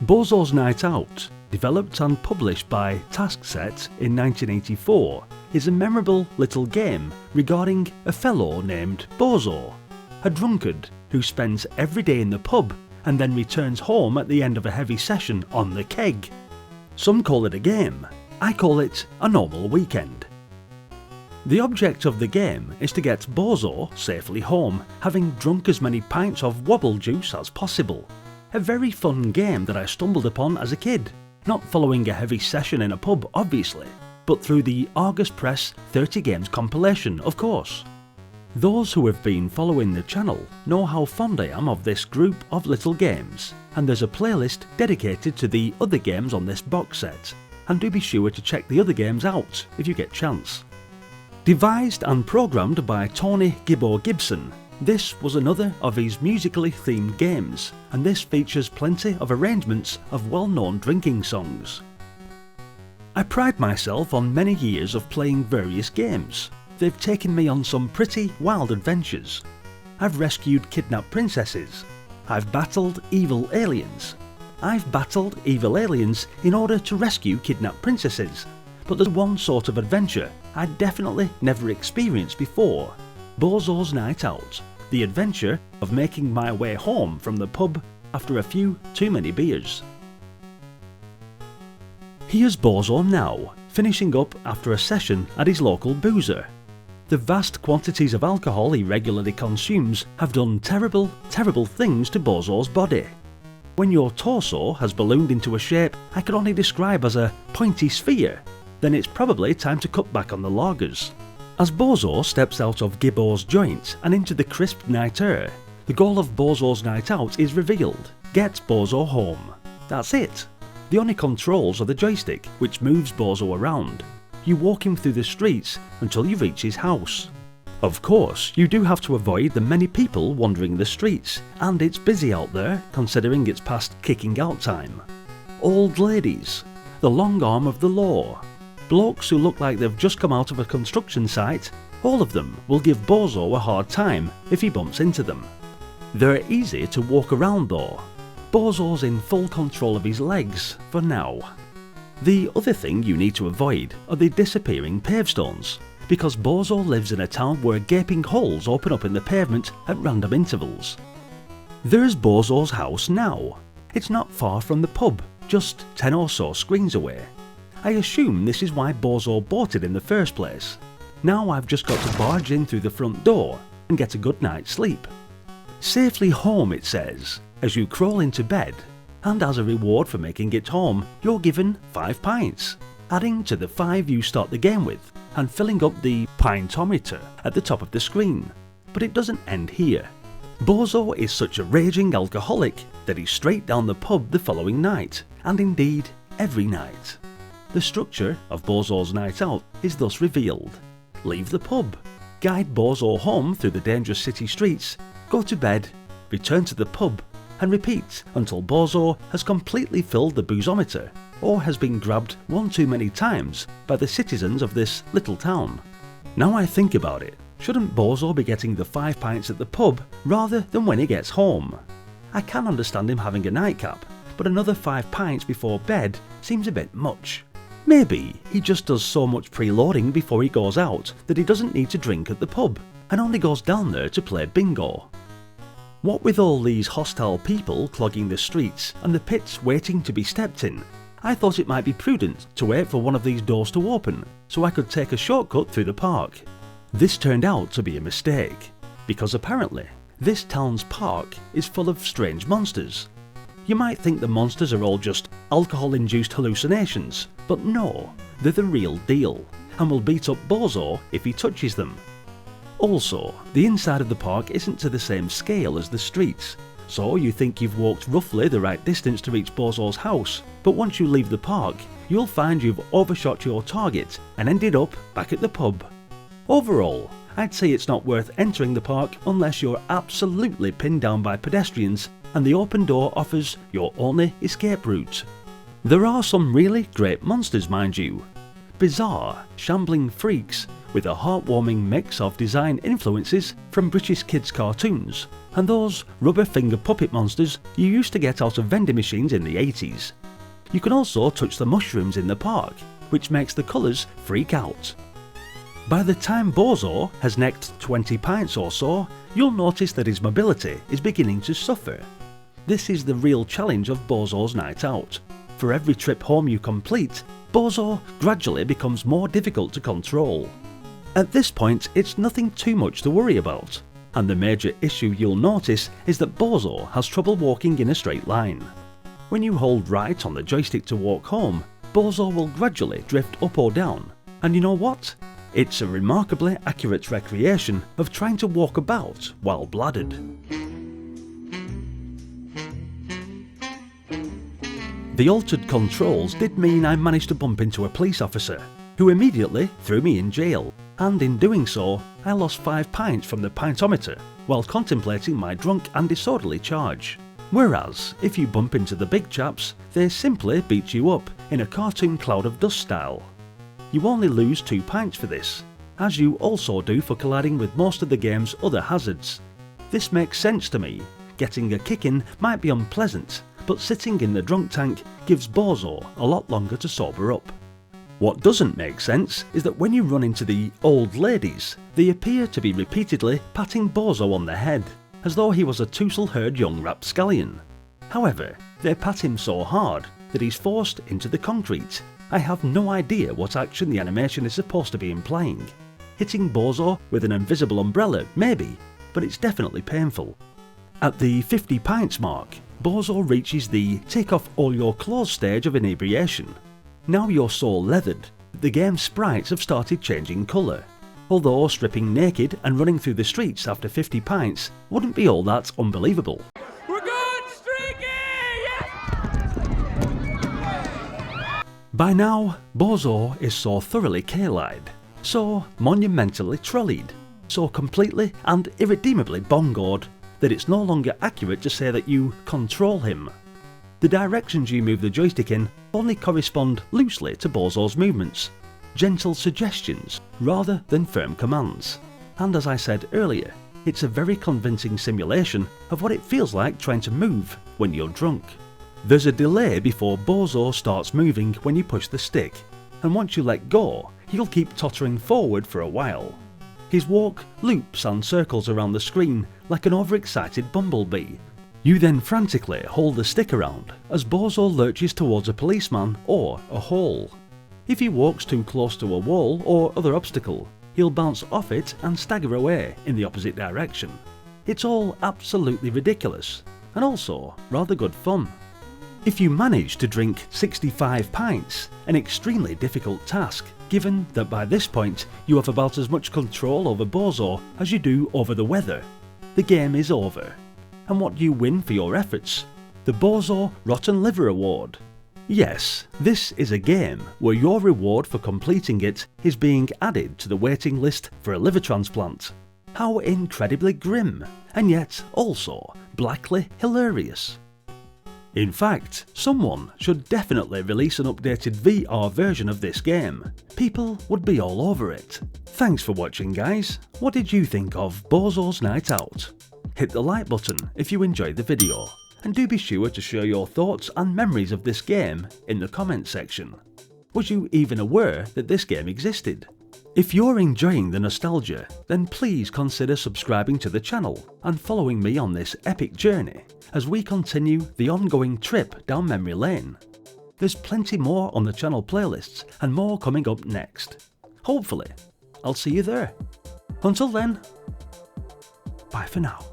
Bozo's Night Out, developed and published by Taskset in 1984, is a memorable little game regarding a fellow named Bozo, a drunkard who spends every day in the pub and then returns home at the end of a heavy session on the keg. Some call it a game, I call it a normal weekend. The object of the game is to get Bozo safely home, having drunk as many pints of wobble juice as possible. A very fun game that I stumbled upon as a kid, not following a heavy session in a pub obviously, but through the Argus Press 30 Games compilation of course. Those who have been following the channel know how fond I am of this group of little games, and there's a playlist dedicated to the other games on this box set, and do be sure to check the other games out if you get chance. Devised and programmed by Tony Gibbo Gibson, this was another of his musically themed games, and this features plenty of arrangements of well-known drinking songs. I pride myself on many years of playing various games. They've taken me on some pretty wild adventures. I've rescued kidnapped princesses. I've battled evil aliens. I've battled evil aliens in order to rescue kidnapped princesses. But there's one sort of adventure I'd definitely never experienced before. Bozo's Night Out, the adventure of making my way home from the pub after a few too many beers. Here's Bozo now, finishing up after a session at his local boozer. The vast quantities of alcohol he regularly consumes have done terrible, terrible things to Bozo's body. When your torso has ballooned into a shape I can only describe as a pointy sphere, then it's probably time to cut back on the lagers. As Bozo steps out of Gibbo's joint and into the crisp night air, the goal of Bozo's Night Out is revealed: get Bozo home. That's it. The only controls are the joystick, which moves Bozo around. You walk him through the streets until you reach his house. Of course, you do have to avoid the many people wandering the streets, and it's busy out there considering it's past kicking out time. Old ladies, the long arm of the law, blokes who look like they've just come out of a construction site, all of them will give Bozo a hard time if he bumps into them. They're easy to walk around though. Bozo's in full control of his legs for now. The other thing you need to avoid are the disappearing pavestones, because Bozo lives in a town where gaping holes open up in the pavement at random intervals. There's Bozo's house now. It's not far from the pub, just 10 or so screens away. I assume this is why Bozo bought it in the first place. Now I've just got to barge in through the front door and get a good night's sleep. Safely home, it says, as you crawl into bed, and as a reward for making it home, you're given 5 pints, adding to the 5 you start the game with, and filling up the pintometer at the top of the screen. But it doesn't end here. Bozo is such a raging alcoholic that he's straight down the pub the following night, and indeed every night. The structure of Bozo's Night Out is thus revealed. Leave the pub, guide Bozo home through the dangerous city streets, go to bed, return to the pub, and repeat until Bozo has completely filled the boozometer or has been grabbed one too many times by the citizens of this little town. Now I think about it, shouldn't Bozo be getting the 5 pints at the pub rather than when he gets home? I can understand him having a nightcap, but another 5 pints before bed seems a bit much. Maybe he just does so much preloading before he goes out that he doesn't need to drink at the pub and only goes down there to play bingo. What with all these hostile people clogging the streets and the pits waiting to be stepped in, I thought it might be prudent to wait for one of these doors to open so I could take a shortcut through the park. This turned out to be a mistake, because apparently this town's park is full of strange monsters. You might think the monsters are all just alcohol-induced hallucinations, but no, they're the real deal, and will beat up Bozo if he touches them. Also, the inside of the park isn't to the same scale as the streets, so you think you've walked roughly the right distance to reach Bozo's house, but once you leave the park, you'll find you've overshot your target and ended up back at the pub. Overall, I'd say it's not worth entering the park unless you're absolutely pinned down by pedestrians and the open door offers your only escape route. There are some really great monsters, mind you. Bizarre, shambling freaks with a heartwarming mix of design influences from British kids' cartoons and those rubber finger puppet monsters you used to get out of vending machines in the 80s. You can also touch the mushrooms in the park, which makes the colours freak out. By the time Bozo has necked 20 pints or so, you'll notice that his mobility is beginning to suffer. This is the real challenge of Bozo's night out. For every trip home you complete, Bozo gradually becomes more difficult to control. At this point, it's nothing too much to worry about, and the major issue you'll notice is that Bozo has trouble walking in a straight line. When you hold right on the joystick to walk home, Bozo will gradually drift up or down, and you know what? It's a remarkably accurate recreation of trying to walk about while bladdered. The altered controls did mean I managed to bump into a police officer, who immediately threw me in jail, and in doing so, I lost 5 pints from the pintometer while contemplating my drunk and disorderly charge. Whereas, if you bump into the big chaps, they simply beat you up in a cartoon cloud of dust style. You only lose 2 pints for this, as you also do for colliding with most of the game's other hazards. This makes sense to me. Getting a kick-in might be unpleasant, but sitting in the drunk tank gives Bozo a lot longer to sober up. What doesn't make sense is that when you run into the old ladies, they appear to be repeatedly patting Bozo on the head, as though he was a tousle-haired young rapscallion. However, they pat him so hard that he's forced into the concrete. I have no idea what action the animation is supposed to be implying. Hitting Bozo with an invisible umbrella, maybe, but it's definitely painful. At the 50 pints mark, Bozo reaches the take off all your clothes stage of inebriation. Now you're so leathered that the game's sprites have started changing colour, although stripping naked and running through the streets after 50 pints wouldn't be all that unbelievable. We're going streaky! Yes! By now, Bozo is so thoroughly K-lied, so monumentally trolleyed, so completely and irredeemably bongoed that it's no longer accurate to say that you control him. The directions you move the joystick in only correspond loosely to Bozo's movements, gentle suggestions rather than firm commands. And as I said earlier, it's a very convincing simulation of what it feels like trying to move when you're drunk. There's a delay before Bozo starts moving when you push the stick, and once you let go, he'll keep tottering forward for a while. His walk loops and circles around the screen like an overexcited bumblebee. You then frantically hold the stick around as Bozo lurches towards a policeman or a hole. If he walks too close to a wall or other obstacle, he'll bounce off it and stagger away in the opposite direction. It's all absolutely ridiculous, and also rather good fun. If you manage to drink 65 pints, an extremely difficult task, given that by this point you have about as much control over Bozo as you do over the weather. The game is over. And what do you win for your efforts? The Bozo Rotten Liver Award. Yes, this is a game where your reward for completing it is being added to the waiting list for a liver transplant. How incredibly grim, and yet also blackly hilarious. In fact, someone should definitely release an updated VR version of this game. People would be all over it. Thanks for watching, guys. What did you think of Bozo's Night Out? Hit the like button if you enjoyed the video, and do be sure to share your thoughts and memories of this game in the comments section. Was you even aware that this game existed? If you're enjoying the nostalgia, then please consider subscribing to the channel and following me on this epic journey as we continue the ongoing trip down memory lane. There's plenty more on the channel playlists and more coming up next. Hopefully, I'll see you there. Until then, bye for now.